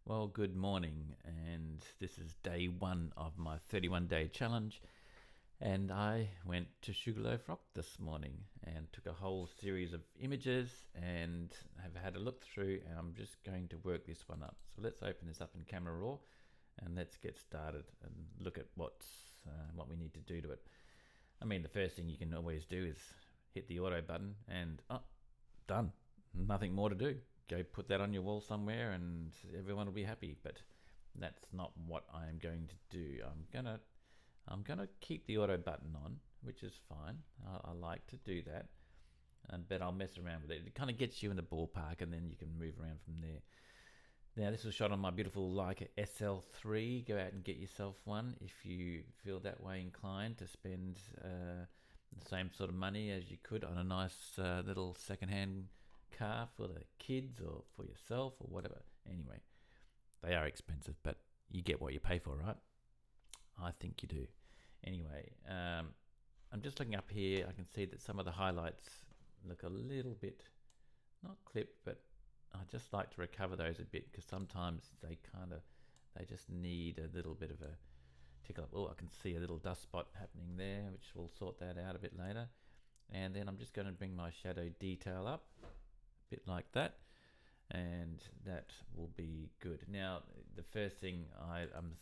Well, good morning, and this is day one of my 31-day challenge. And I went to Sugarloaf Rock this morning and took a whole series of images and have had a look through, and I'm just going to work this one up. So let's open this up in Camera Raw and let's get started and look at what we need to do to it. I mean, the first thing you can always do is hit the auto button and done. Nothing more to do. Go put that on your wall somewhere and everyone will be happy. But that's not what I'm going to do. I'm gonna keep the auto button on, which is fine. I like to do that, but I'll mess around with it. It kind of gets you in the ballpark, and then you can move around from there. Now, this was shot on my beautiful Leica SL3. Go out and get yourself one if you feel that way inclined to spend the same sort of money as you could on a nice little second-hand car for the kids or for yourself or whatever. Anyway, they are expensive, but you get what you pay for, right? I think you do. Anyway, I'm just looking up here. I can see that some of the highlights look a little bit, not clipped, but I just like to recover those a bit because sometimes they just need a little bit of a tickle up. Oh, I can see a little dust spot happening there, which we'll sort that out a bit later. And then I'm just going to bring my shadow detail up, a bit like that, and that will be good. Now, the first thing I'm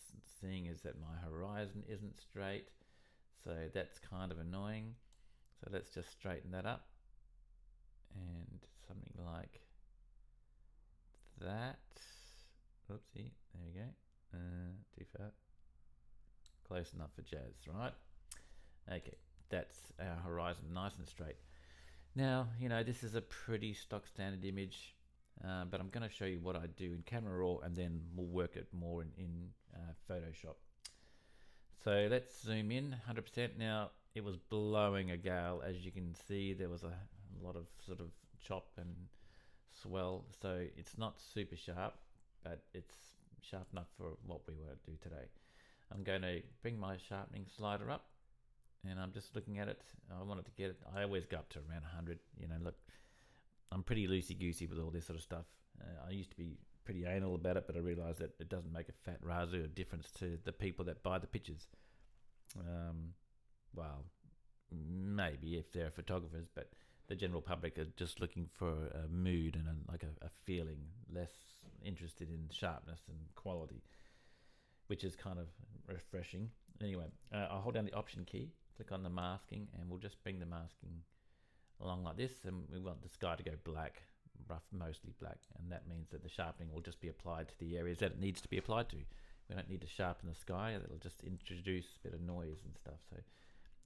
seeing is that my horizon isn't straight, so that's kind of annoying. So let's just straighten that up, and something like that. Oopsie, there you go. Too far. Close enough for jazz, right? Okay, that's our horizon, nice and straight. Now, this is a pretty stock standard image, but I'm going to show you what I do in Camera Raw, and then we'll work it more in Photoshop. So let's zoom in 100%. Now, it was blowing a gale. As you can see, there was a lot of sort of chop and swell, so it's not super sharp, but it's sharp enough for what we want to do today. I'm going to bring my sharpening slider up, and I'm just looking at it. I wanted to get it. I always go up to around 100. Look, I'm pretty loosey-goosey with all this sort of stuff. I used to be pretty anal about it, but I realised that it doesn't make a fat razoo of difference to the people that buy the pictures. Well, maybe if they're photographers, but the general public are just looking for a mood and a feeling, less interested in sharpness and quality, which is kind of refreshing. Anyway, I'll hold down the Option key, click on the masking, and we'll just bring the masking along like this, and we want the sky to go black, rough, mostly black, and that means that the sharpening will just be applied to the areas that it needs to be applied to. We don't need to sharpen the sky. It'll just introduce a bit of noise and stuff, so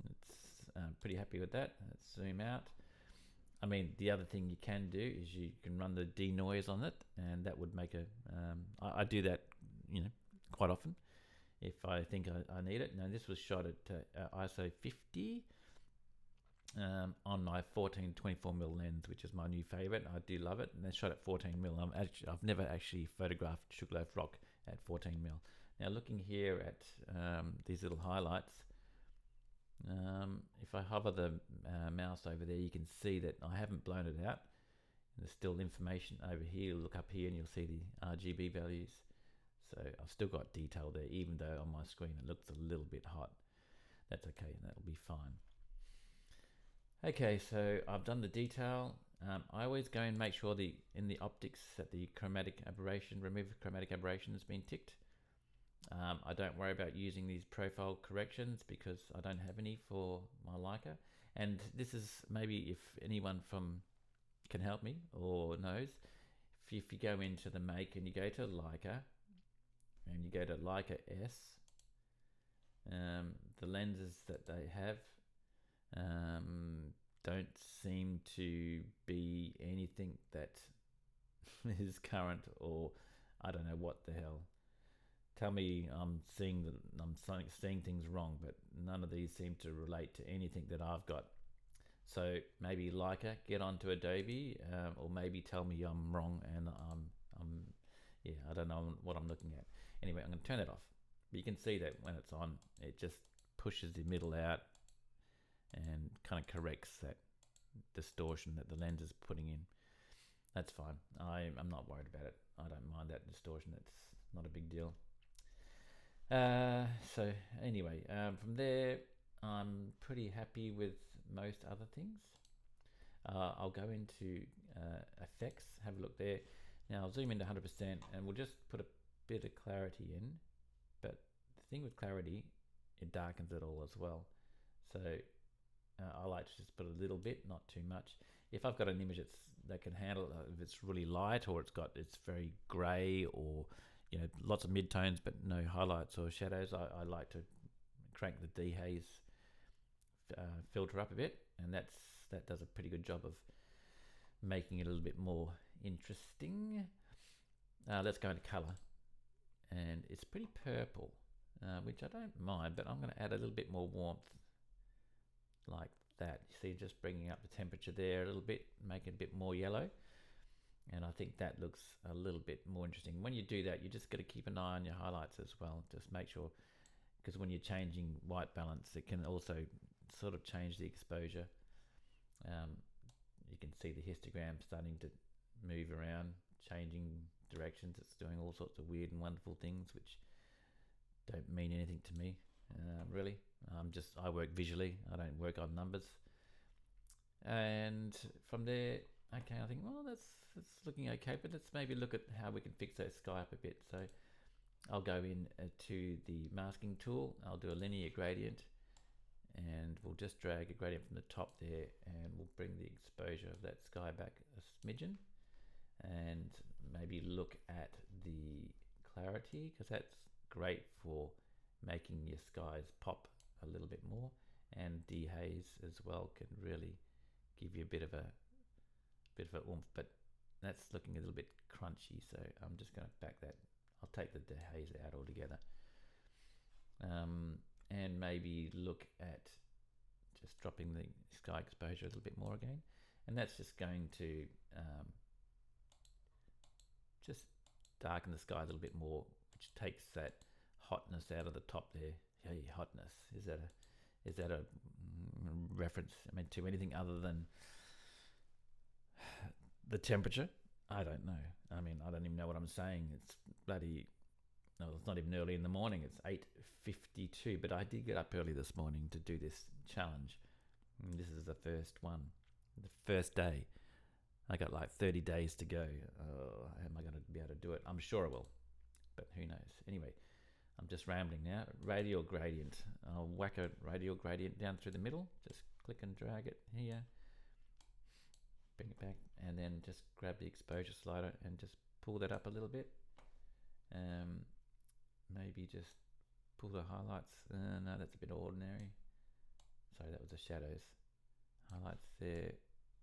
it's pretty happy with that. Let's zoom out. I mean, the other thing you can do is you can run the denoise on it, and that would make I do that quite often if I think I need it. Now, this was shot at ISO 50 on my 14-24mm lens, which is my new favorite. I do love it, and they're shot at 14mm. I've never actually photographed Sugarloaf Rock at 14mm. Now, looking here at these little highlights, if I hover the mouse over there, you can see that I haven't blown it out. There's still information over here. Look up here and you'll see the RGB values. So I've still got detail there, even though on my screen it looks a little bit hot. That's okay, that'll be fine. Okay, so I've done the detail. I always go and make sure in the optics that the chromatic aberration, remove chromatic aberration has been ticked. I don't worry about using these profile corrections because I don't have any for my Leica. And this is maybe if anyone can help me or knows, if you go into the make and you go to Leica and you go to Leica S, the lenses that they have don't seem to be anything that is current, or I don't know what the hell. Tell me I'm seeing things wrong, but none of these seem to relate to anything that I've got. So maybe Leica, get onto Adobe, or maybe tell me I'm wrong and I don't know what I'm looking at. Anyway, I'm going to turn it off. But you can see that when it's on, it just pushes the middle out and kind of corrects that distortion that the lens is putting in. That's fine. I'm not worried about it. I don't mind that distortion. not a big deal. So anyway, from there, I'm pretty happy with most other things. I'll go into effects, have a look there. Now I'll zoom into 100% and we'll just put a bit of clarity in. But the thing with clarity, it darkens it all as well. So I like to just put a little bit, not too much. If I've got an image that can handle it, if it's really light or it's very grey or lots of midtones but no highlights or shadows, I like to crank the dehaze filter up a bit, and that does a pretty good job of making it a little bit more interesting. Let's go into colour, and it's pretty purple, which I don't mind, but I'm going to add a little bit more warmth like that. You see, just bringing up the temperature there a little bit, make it a bit more yellow, and I think that looks a little bit more interesting. When you do that, you just got to keep an eye on your highlights as well. Just make sure, because when you're changing white balance, it can also sort of change the exposure. You can see the histogram starting to move around, changing directions. It's doing all sorts of weird and wonderful things which don't mean anything to me, really. I work visually, I don't work on numbers. And from there, okay, I think, well, that's looking okay, but let's maybe look at how we can fix that sky up a bit. So I'll go in to the masking tool, I'll do a linear gradient, and we'll just drag a gradient from the top there, and we'll bring the exposure of that sky back a smidgen, and maybe look at the clarity, because that's great for making your skies pop a little bit more, and dehaze as well can really give you a bit of a oomph, but that's looking a little bit crunchy, so I'm just going to back that. I'll take the dehaze out altogether, and maybe look at just dropping the sky exposure a little bit more again, and that's just going to just darken the sky a little bit more, which takes that hotness out of the top there. Hey, hotness, is that a reference, to anything other than the temperature? I don't know. I don't even know what I'm saying. It's bloody, no, it's not even early in the morning. It's 8:52, but I did get up early this morning to do this challenge. And this is the first one, the first day. I got like 30 days to go. Am I going to be able to do it? I'm sure I will, but who knows? Anyway, I'm just rambling now. Radial gradient. I'll whack a radial gradient down through the middle. Just click and drag it here. Bring it back, and then just grab the exposure slider and just pull that up a little bit. Maybe just pull the highlights. No, that's a bit ordinary. Sorry, that was the shadows. Highlights there,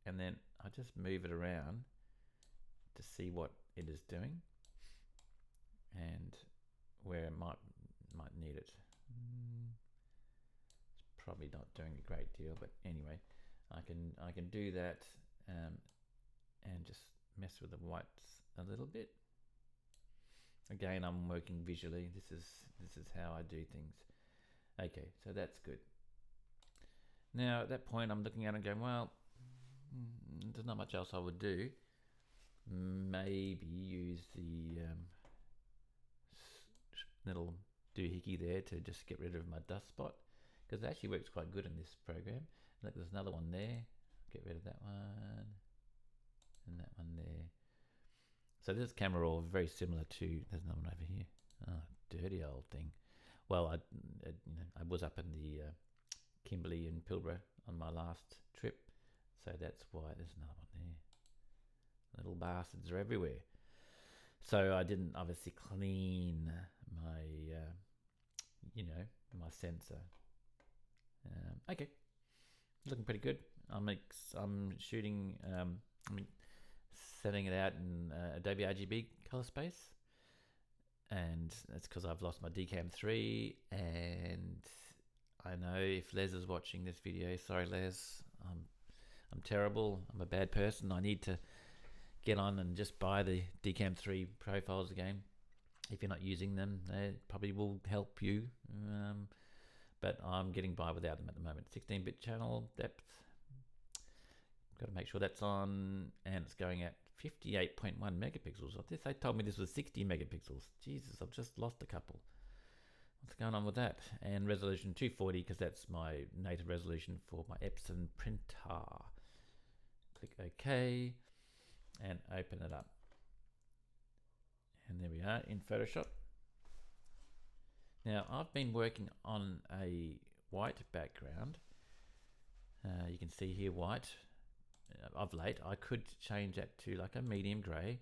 and then I just move it around to see what it is doing and where it might need it. It's probably not doing a great deal, but anyway, I can do that, and just mess with the whites a little bit. Again, I'm working visually. This is how I do things. Okay, so that's good. Now at that point, I'm looking at it and going, well, there's not much else I would do. Maybe use the little doohickey there to just get rid of my dust spot, because it actually works quite good in this program. Look, there's another one there. Get rid of that one and that one there. So this camera roll very similar to, there's another one over here. Oh, dirty old thing. Well, I was up in the Kimberley and Pilbara on my last trip, so that's why there's another one there. Little bastards are everywhere. So I didn't obviously clean my, my sensor. Okay, looking pretty good. I'm shooting, setting it out in Adobe RGB color space, and that's because I've lost my Decam 3, and I know if Les is watching this video, sorry Les, I'm terrible, I'm a bad person. I need to get on and just buy the Decam 3 profiles again. If you're not using them, they probably will help you, but I'm getting by without them at the moment. 16-bit channel depth, got to make sure that's on, and it's going at 58.1 megapixels. They told me this was 60 megapixels. Jesus, I've just lost a couple. What's going on with that? And resolution 240, because that's my native resolution for my Epson printer. Click OK and open it up. And there we are in Photoshop. Now, I've been working on a white background. You can see here white. Of late, I could change that to like a medium grey,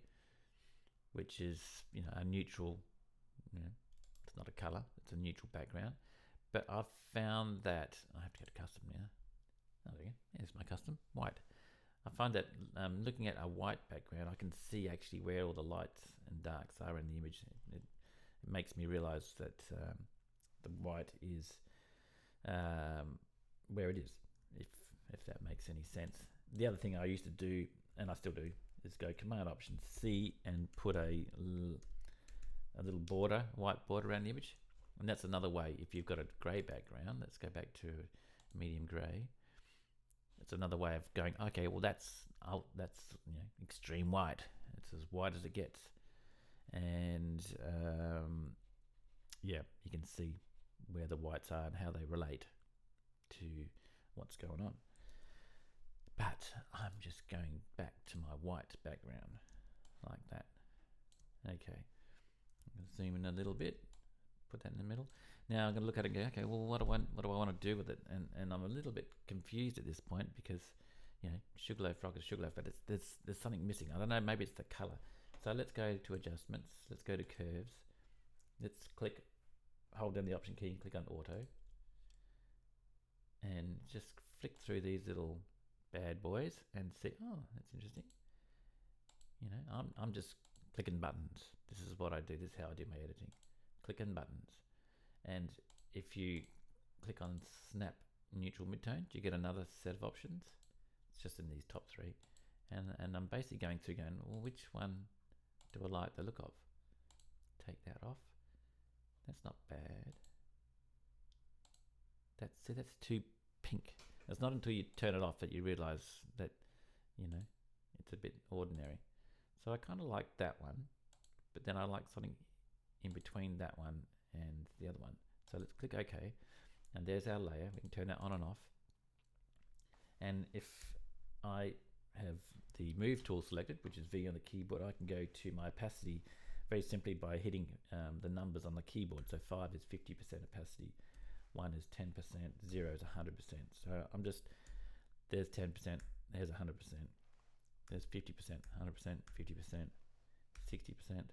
which is, a neutral, it's not a colour, it's a neutral background. But I've found that, I have to go to custom now. Oh, there we go. Here's my custom, white. I find that looking at a white background, I can see actually where all the lights and darks are in the image. It makes me realise that the white is where it is, if that makes any sense. The other thing I used to do, and I still do, is go Command Option C and put a little border, white border around the image. And that's another way. If you've got a grey background, let's go back to medium grey. It's another way of going, okay, well that's extreme white. It's as white as it gets. And you can see where the whites are and how they relate to what's going on. But I'm just going back to my white background like that. Okay, I'm going to zoom in a little bit, put that in the middle. Now I'm going to look at it and go, okay, well, what do I want to do with it? And I'm a little bit confused at this point because, Sugarloaf Rock is Sugarloaf, but there's something missing. I don't know, maybe it's the color. So let's go to adjustments. Let's go to curves. Let's hold down the option key and click on auto. And just flick through these little bad boys and see, oh, that's interesting. I'm just clicking buttons. This is what I do. This is how I do my editing. Clicking buttons. And if you click on snap neutral midtone, you get another set of options. It's just in these top three. And I'm basically going through going, well, which one do I like the look of? Take that off. That's not bad. That's too pink. It's not until you turn it off that you realize that, it's a bit ordinary. So I kind of like that one, but then I like something in between that one and the other one. So let's click OK. And there's our layer. We can turn that on and off. And if I have the move tool selected, which is V on the keyboard, I can go to my opacity very simply by hitting the numbers on the keyboard. So 5 is 50% opacity. 1 is 10%, 0 is 100%. So I'm just, there's 10%, there's 100%, there's 50%, 100%, 50%, 60%,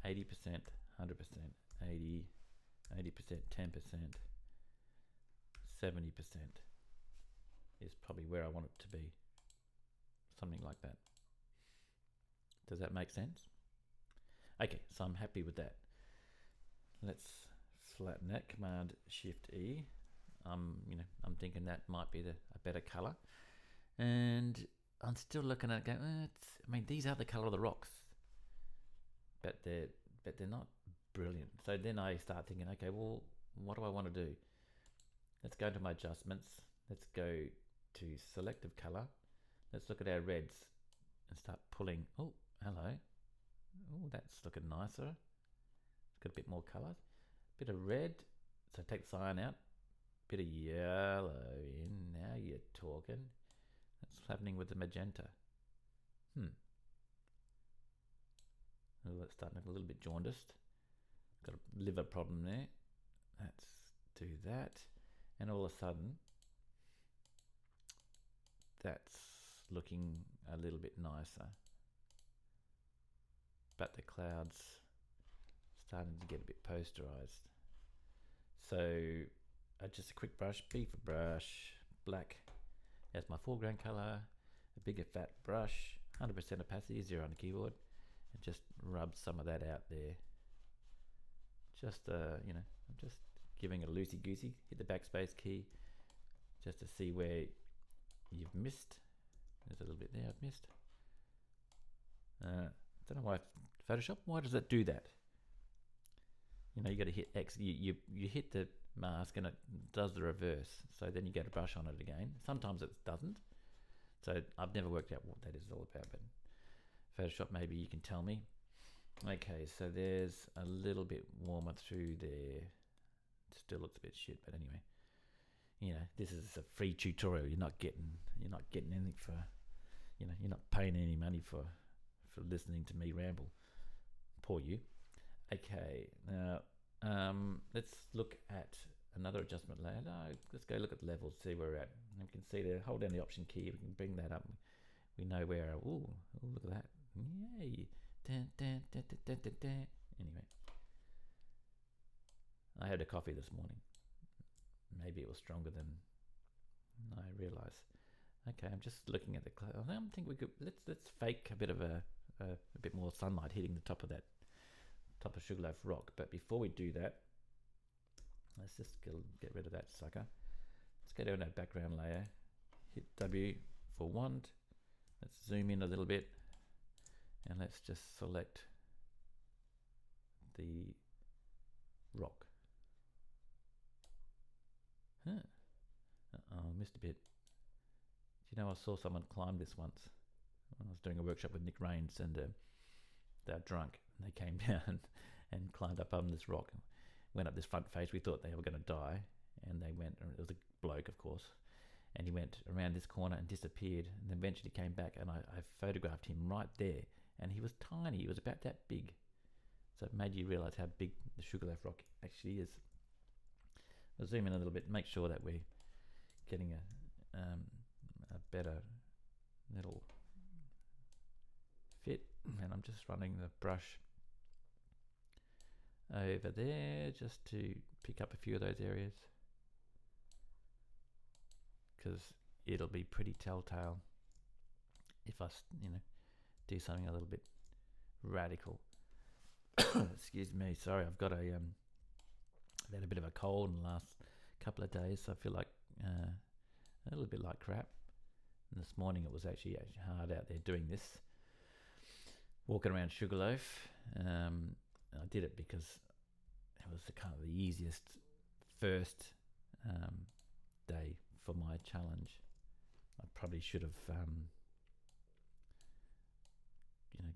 80%, 100%, 80, 80%, 10%, 70% is probably where I want it to be. Something like that. Does that make sense? Okay, so I'm happy with that. Let's flatten that, Command Shift E. I'm thinking that might be a better color, and I'm still looking at it going, these are the color of the rocks, but they're not brilliant. So then I start thinking, okay, well, what do I want to do? Let's go to my adjustments. Let's go to selective color. Let's look at our reds and start pulling. Oh, hello. Oh, that's looking nicer. It's got a bit more color. Bit of red, so take the cyan out. Bit of yellow in. Now you're talking. That's what's happening with the magenta. Oh, it's starting to look a little bit jaundiced. Got a liver problem there. Let's do that. And all of a sudden, that's looking a little bit nicer. But the clouds starting to get a bit posterized. So just a quick brush, B for brush, black as my foreground color, a bigger fat brush, 100% opacity, 0 on the keyboard, and just rub some of that out there. Just I'm just giving a loosey-goosey, hit the backspace key just to see where you've missed. There's a little bit there I've missed. Don't know why Photoshop, why does it do that? You got to hit X, you hit the mask and it does the reverse. So then you go to brush on it again. Sometimes it doesn't. So I've never worked out what that is all about, but Photoshop, maybe you can tell me. Okay, so there's a little bit warmer through there. Still looks a bit shit, but anyway. This is a free tutorial. You're not getting anything for, you're not paying any money for listening to me ramble. Poor you. Okay, now let's look at another adjustment layer. No, let's go look at levels, see where we're at. You can see there, hold down the option key, we can bring that up. We know where, look at that. Yay. Dun, dun, dun, dun, dun, dun, dun. Anyway, I had a coffee this morning. Maybe it was stronger than I realize. Okay, I'm just looking at the cloud. I don't think we could. Let's fake a bit of a bit more sunlight hitting the top of Sugarloaf Rock. But before we do that, let's just get rid of that sucker. Let's go down that background layer. Hit W for wand. Let's zoom in a little bit, and let's just select the rock. I missed a bit. Do you know I saw someone climb this once when I was doing a workshop with Nick Rains, and they were drunk and they came down and climbed up on this rock, went up this front face. We thought they were going to die, and they went. It was a bloke, of course, and he went around this corner and disappeared, and then eventually came back, and I photographed him right there, and he was tiny. He was about that big, so it made you realize how big the Sugarloaf Rock actually is. We'll zoom in a little bit, make sure that we're getting a better little fit, and I'm just running the brush over there just to pick up a few of those areas, because it'll be pretty telltale if I do something a little bit radical. Excuse me, sorry, I've had a bit of a cold in the last couple of days, so I feel like a little bit like crap. And this morning it was actually hard out there doing this, walking around Sugarloaf. I did it because it was the easiest first day for my challenge. I probably should have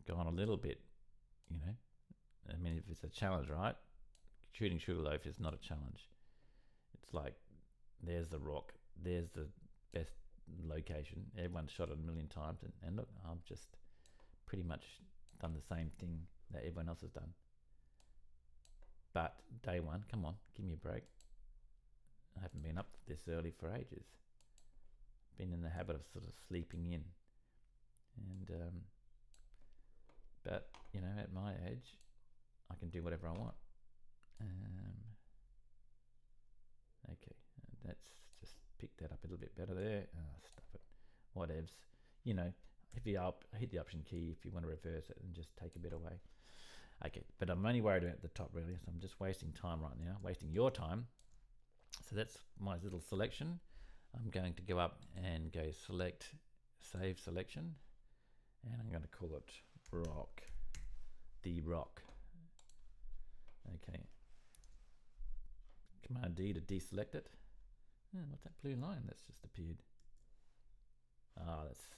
gone a little bit, I mean, if it's a challenge, right? Shooting Sugarloaf is not a challenge. It's like, there's the rock, there's the best location. Everyone's shot it a million times, and look, I've just pretty much done the same thing that everyone else has done. But day one, come on, give me a break. I haven't been up this early for ages. Been in the habit of sort of sleeping in, and but at my age, I can do whatever I want. Okay, let's just pick that up a little bit better there. Stuff it, whatevs. Hit the option key if you want to reverse it and just take a bit away. Okay, but I'm only worried about the top really, so I'm just wasting time right now, wasting your time. So that's my little selection. I'm going to go up and go select, save selection, and I'm going to call it rock, the rock. Okay. Command D to deselect it. What's that blue line that's just appeared? That's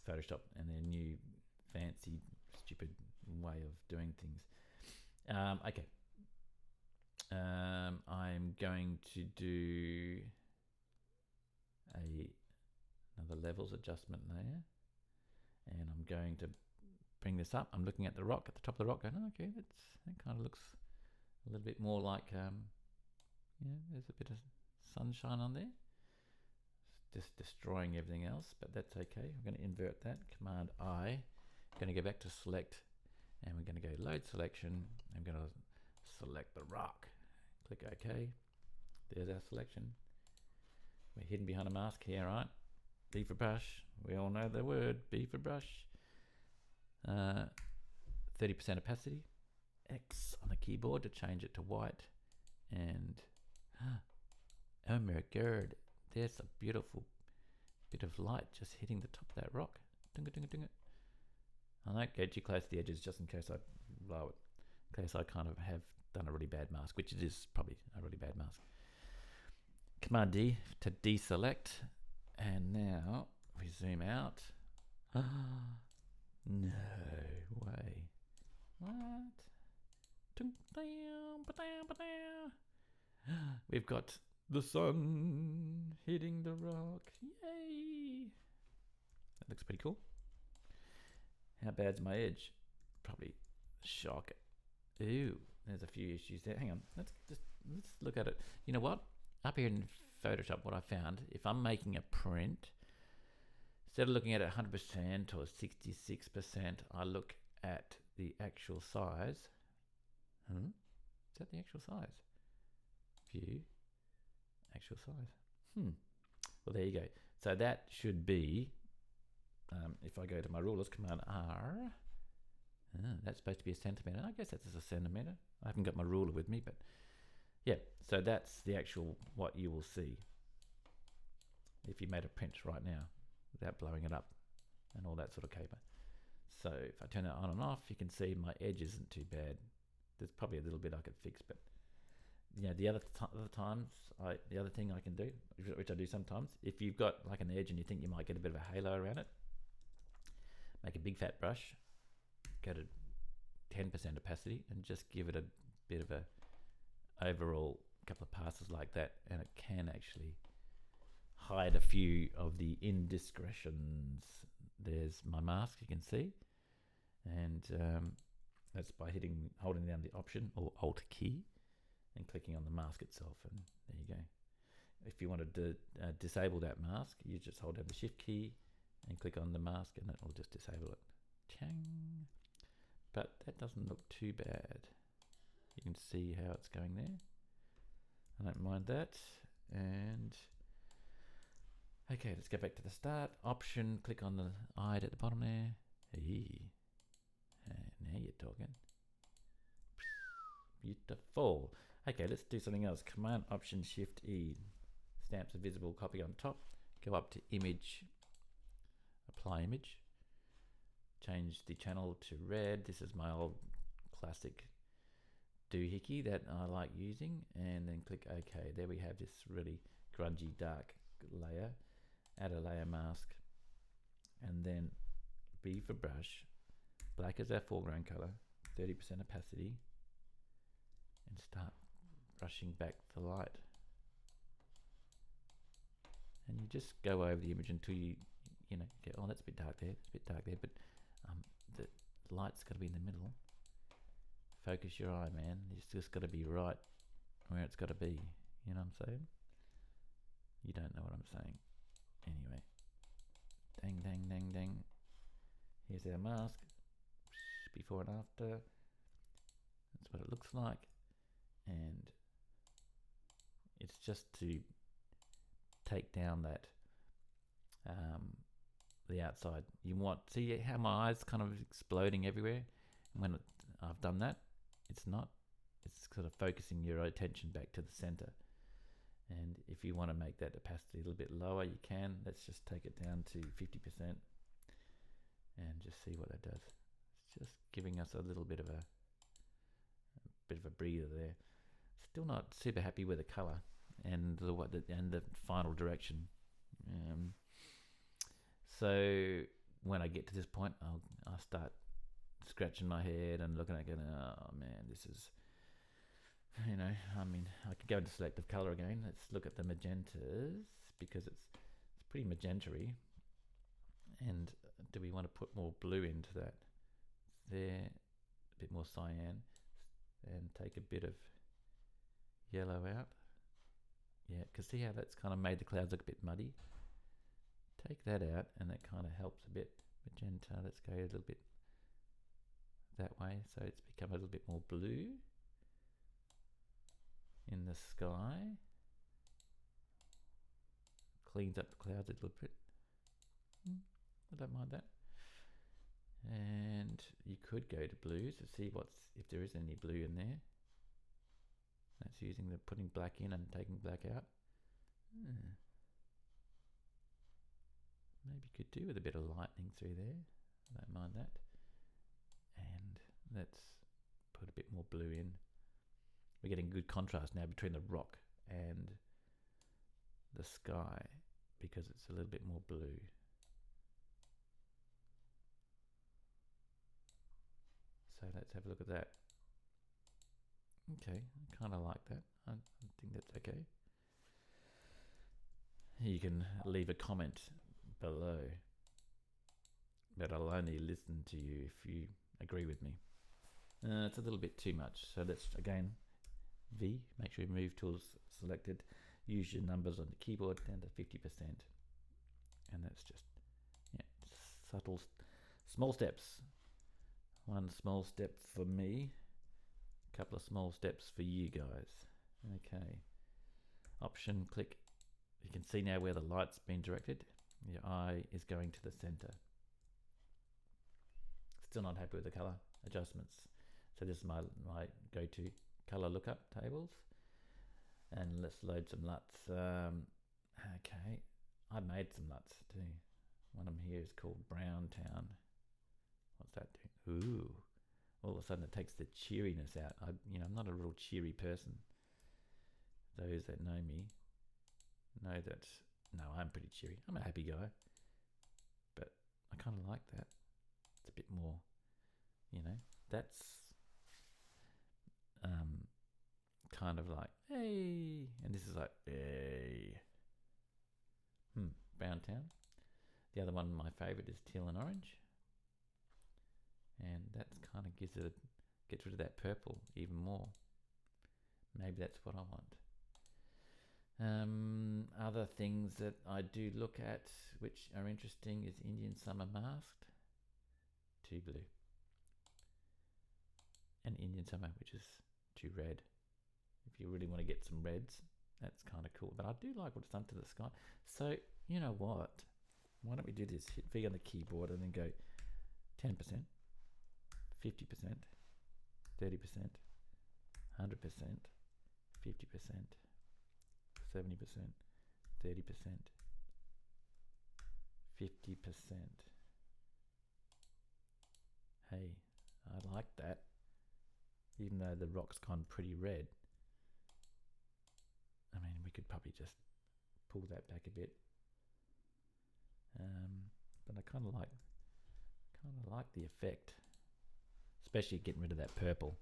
Photoshop and their new fancy stupid way of doing things. Okay. I'm going to do another levels adjustment layer, and I'm going to bring this up. I'm looking at the rock, at the top of the rock, going, okay, that kind of looks a little bit more like there's a bit of sunshine on there. It's just destroying everything else, but that's okay. We're going to invert that. Command I. Going to go back to select, and we're going to go load selection. I'm going to select the rock. Click OK. There's our selection. We're hidden behind a mask here, right? B for brush. We all know the word. B for brush. 30% opacity. X on the keyboard to change it to white. And oh my god, there's a beautiful bit of light just hitting the top of that rock. Ding it, ding it, ding it. I don't get too close to the edges just in case I blow it. In case I kind of have done a really bad mask, which it is probably a really bad mask. Command D to deselect, and now we zoom out. No way. What? We've got the sun hitting the rock. Yay! That looks pretty cool. How bad's my edge? Probably shock it. Ooh, there's a few issues there. Hang on, let's look at it. You know what? Up here in Photoshop, what I found, if I'm making a print, instead of looking at it 100% or 66%, I look at the actual size. Is that the actual size? View, actual size. Well, there you go. So that should be, if I go to my rulers, Command R, that's supposed to be a centimetre. I guess that's a centimetre. I haven't got my ruler with me, but yeah, so that's the actual, what you will see if you made a print right now without blowing it up and all that sort of caper. So if I turn that on and off, you can see my edge isn't too bad. There's probably a little bit I could fix, but you know, the other thing I can do, which I do sometimes, if you've got like an edge and you think you might get a bit of a halo around it, make a big fat brush, go to 10% opacity and just give it a bit of a overall couple of passes like that, and it can actually hide a few of the indiscretions. There's my mask, you can see, and that's by holding down the Option or Alt key and clicking on the mask itself, and there you go. If you wanted to disable that mask, you just hold down the Shift key and click on the mask, and it will just disable it. Chang! But that doesn't look too bad. You can see how it's going there. I don't mind that. And okay, let's go back to the start. Option, click on the eye at the bottom there. Now you're talking. Beautiful. Okay, let's do something else. Command Option Shift E. Stamps a visible copy on top. Go up to Image, Apply Image. Change the channel to red. This is my old classic doohickey that I like using, and then click OK. There we have this really grungy dark layer. Add a layer mask, and then B for brush. Black is our foreground color, 30% opacity, and start brushing back the light. And you just go over the image until you get, oh, that's a bit dark there, it's a bit dark there, but the light's got to be in the middle. Focus your eye, man. It's just got to be right where it's got to be. You know what I'm saying? You don't know what I'm saying. Anyway. Dang, dang, dang, dang. Here's our mask. Before and after. That's what it looks like. And it's just to take down that the outside. You want, see how my eyes kind of exploding everywhere? And when I've done that, it's sort of focusing your attention back to the center. And if you want to make that opacity a little bit lower, you can. Let's just take it down to 50% and just see what that does. It's just giving us a little bit of a breather there. Still not super happy with the color and the final direction. So when I get to this point, I'll start scratching my head and looking at it going, oh man, this is, I could go into selective color again. Let's look at the magentas, because it's pretty magenta-y. And do we want to put more blue into that? There, a bit more cyan, and take a bit of yellow out. Yeah, because see how that's kind of made the clouds look a bit muddy? Take that out, and that kind of helps a bit. Magenta, let's go a little bit that way, so it's become a little bit more blue in the sky. Cleans up the clouds a little bit. I don't mind that. And you could go to blues to see if there is any blue in there. That's using putting black in and taking black out. Maybe could do with a bit of lightning through there. I don't mind that. And let's put a bit more blue in. We're getting good contrast now between the rock and the sky because it's a little bit more blue. So let's have a look at that. Okay, I kind of like that. I think that's okay. You can leave a comment below, but I'll only listen to you if you agree with me. It's a little bit too much, so let's again V, make sure you move tools selected, use your numbers on the keyboard down to 50%, and that's just subtle, small steps. One small step for me, a couple of small steps for you guys. Okay, option click. You can see now where the light's been directed. Your eye is going to the center. Still not happy with the color adjustments. So this is my go-to color lookup tables. And let's load some LUTs. Okay, I made some LUTs too. One of them here is called Brown Town. What's that doing? Ooh, all of a sudden it takes the cheeriness out. I'm not a real cheery person. Those that know me know that, no, I'm pretty cheery. I'm a happy guy. But I kind of like that. It's a bit more, that's kind of like, hey, and this is like, hey. Brown Town. The other one, my favorite, is Teal and Orange. And that's kind of gets rid of that purple even more. Maybe that's what I want. Other things that I do look at which are interesting is Indian Summer Masked, too blue, and Indian Summer, which is too red. If you really want to get some reds, that's kind of cool. But I do like what it's done to the sky. So you know what? Why don't we do this? Hit V on the keyboard and then go 10%, 50%, 30%, 100%, 50%, 70%, 30%, 50%. Hey, I like that. Even though the rock's gone pretty red. I mean, we could probably just pull that back a bit. But I kind of like the effect, especially getting rid of that purple.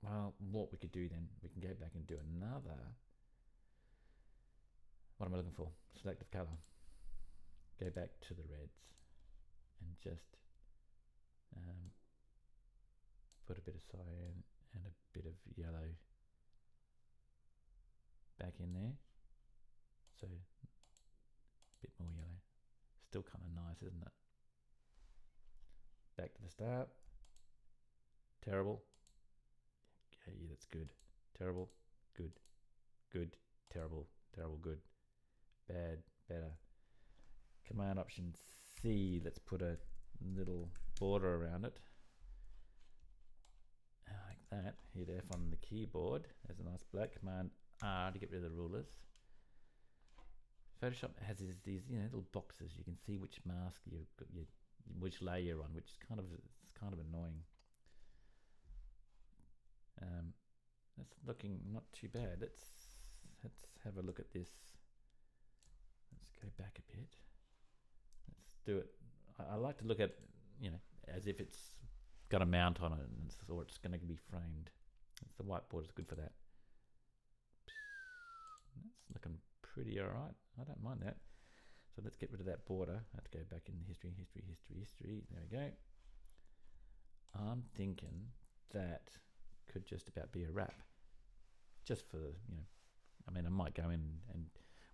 Well, what we could do then, we can go back and do another. What am I looking for? Selective color. Go back to the reds and just put a bit of cyan and a bit of yellow back in there. So a bit more yellow. Still kind of nice, isn't it? Back to the start. Terrible. Okay, yeah, that's good. Terrible, good, good, terrible, terrible, good, bad, better. Command Option C. Let's put a little border around it. Like that. Hit F on the keyboard. There's a nice black. Command R to get rid of the rulers. Photoshop has these little boxes. You can see which mask you've got, which layer you're on, which is kind of annoying. That's looking not too bad. Let's have a look at this. Let's go back a bit. Let's do it. I like to look at as if it's got a mount on it, or it's going to be framed. The whiteboard is good for that. That's looking pretty alright. I don't mind that. So let's get rid of that border. I have to go back in the history. There we go. I'm thinking that could just about be a wrap. Just for, I mean, I might go in and,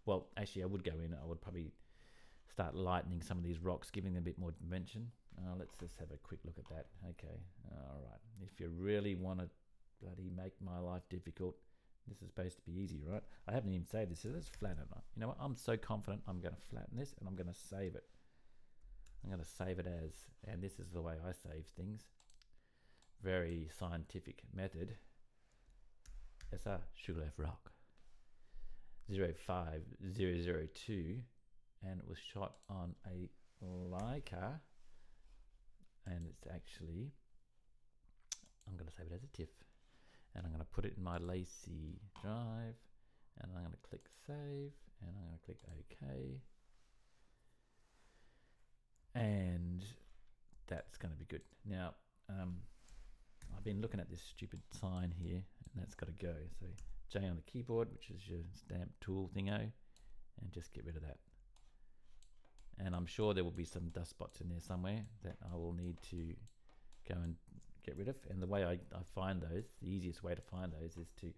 well, actually I would go in. I would probably start lightening some of these rocks, giving them a bit more dimension. Let's just have a quick look at that. Okay, all right. If you really want to bloody make my life difficult, this is supposed to be easy, right? I haven't even saved this, so let's flatten it. You know what? I'm so confident I'm going to flatten this and I'm going to save it. I'm going to save it as, and this is the way I save things. Very scientific method. SR Sugarloaf Rock 05002, and it was shot on a Leica, and it's actually, I'm going to save it as a TIFF, and I'm going to put it in my Lacy drive, and I'm going to click save, and I'm going to click OK, and that's going to be good. Now, I've been looking at this stupid sign here, and that's got to go. So J on the keyboard, which is your stamp tool thingo, and just get rid of that. And I'm sure there will be some dust spots in there somewhere that I will need to go and get rid of. And the way I find those, the easiest way to find those is to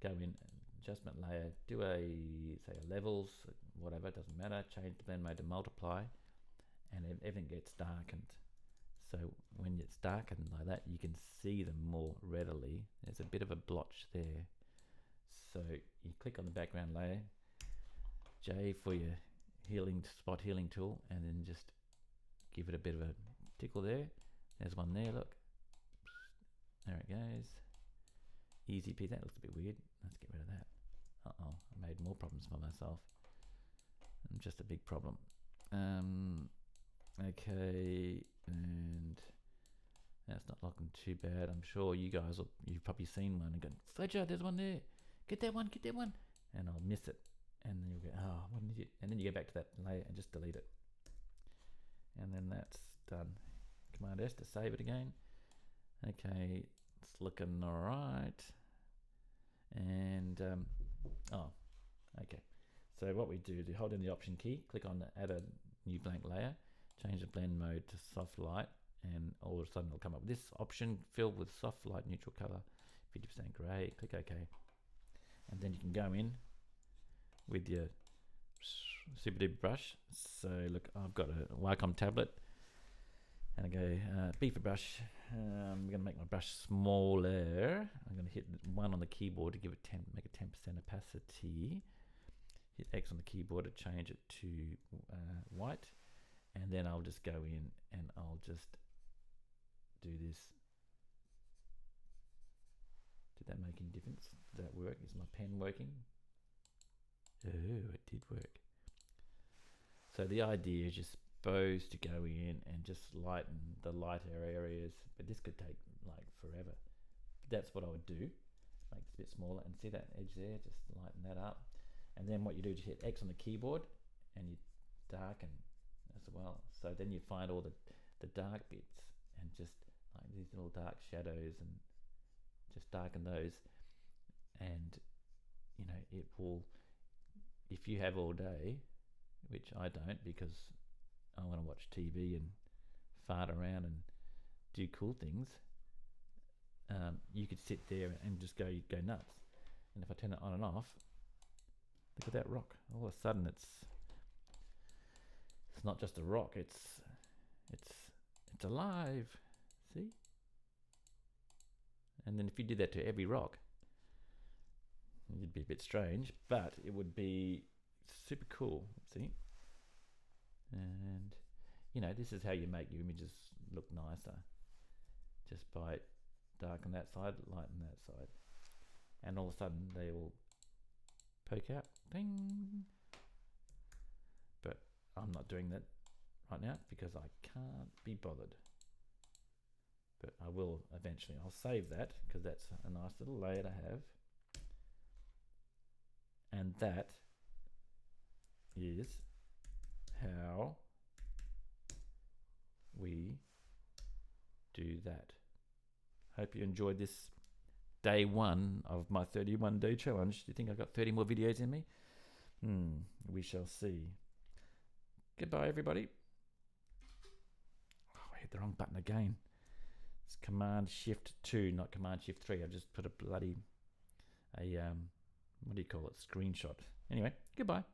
go in, adjustment layer, do say a levels, whatever, it doesn't matter, change the blend mode to multiply, and everything gets darkened. So when it's darkened like that, you can see them more readily. There's a bit of a blotch there. So you click on the background layer, J for your spot healing tool, and then just give it a bit of a tickle there. There's one there, look. There it goes. Easy peasy. That looks a bit weird. Let's get rid of that. Uh-oh, I made more problems for myself. I'm just a big problem. Okay, and that's not looking too bad. I'm sure you've probably seen one and gone, Fletcher, there's one there. Get that one. And I'll miss it. And then you'll go, oh, what an idiot. And then you go back to that layer and just delete it. And then that's done. Command S to save it again. Okay, it's looking all right. And, okay. So what we do is you hold in the Option key, click on add a new blank layer, change the blend mode to soft light, and all of a sudden it'll come up with this option, fill with soft light neutral color, 50% gray, click OK. And then you can go in with your super duper brush. So look, I've got a Wacom tablet, and I go B for brush. I'm going to make my brush smaller. I'm going to hit 1 on the keyboard to give it make it 10% opacity. Hit X on the keyboard to change it to white, and then I'll just go in and I'll just do this. Did that make any difference? Did that work? Is my pen working? Oh, it did work. So the idea is you're supposed to go in and just lighten the lighter areas, but this could take like forever. That's what I would do. Make this a bit smaller, and see that edge there? Just lighten that up. And then what you do is you hit X on the keyboard and you darken as well. So then you find all the dark bits and just like these little dark shadows, and just darken those. And you know, it will, if you have all day, which I don't because I want to watch TV and fart around and do cool things, you could sit there and just go nuts. And if I turn it on and off, look at that rock. All of a sudden it's not just a rock, it's alive. See? And then if you did that to every rock, it'd be a bit strange, but it would be super cool. See? And you know, this is how you make your images look nicer, just by darken that side, lighten that side, and all of a sudden they will poke out. Ding! But I'm not doing that right now because I can't be bothered. But I will eventually. I'll save that because that's a nice little layer to have. And that is how we do that. Hope you enjoyed this day 1 of my 31-day challenge. Do you think I've got 30 more videos in me? We shall see. Goodbye, everybody. Oh, I hit the wrong button again. It's Command Shift 2, not Command Shift 3. I've just put a bloody, what do you call it, screenshot. Anyway, goodbye.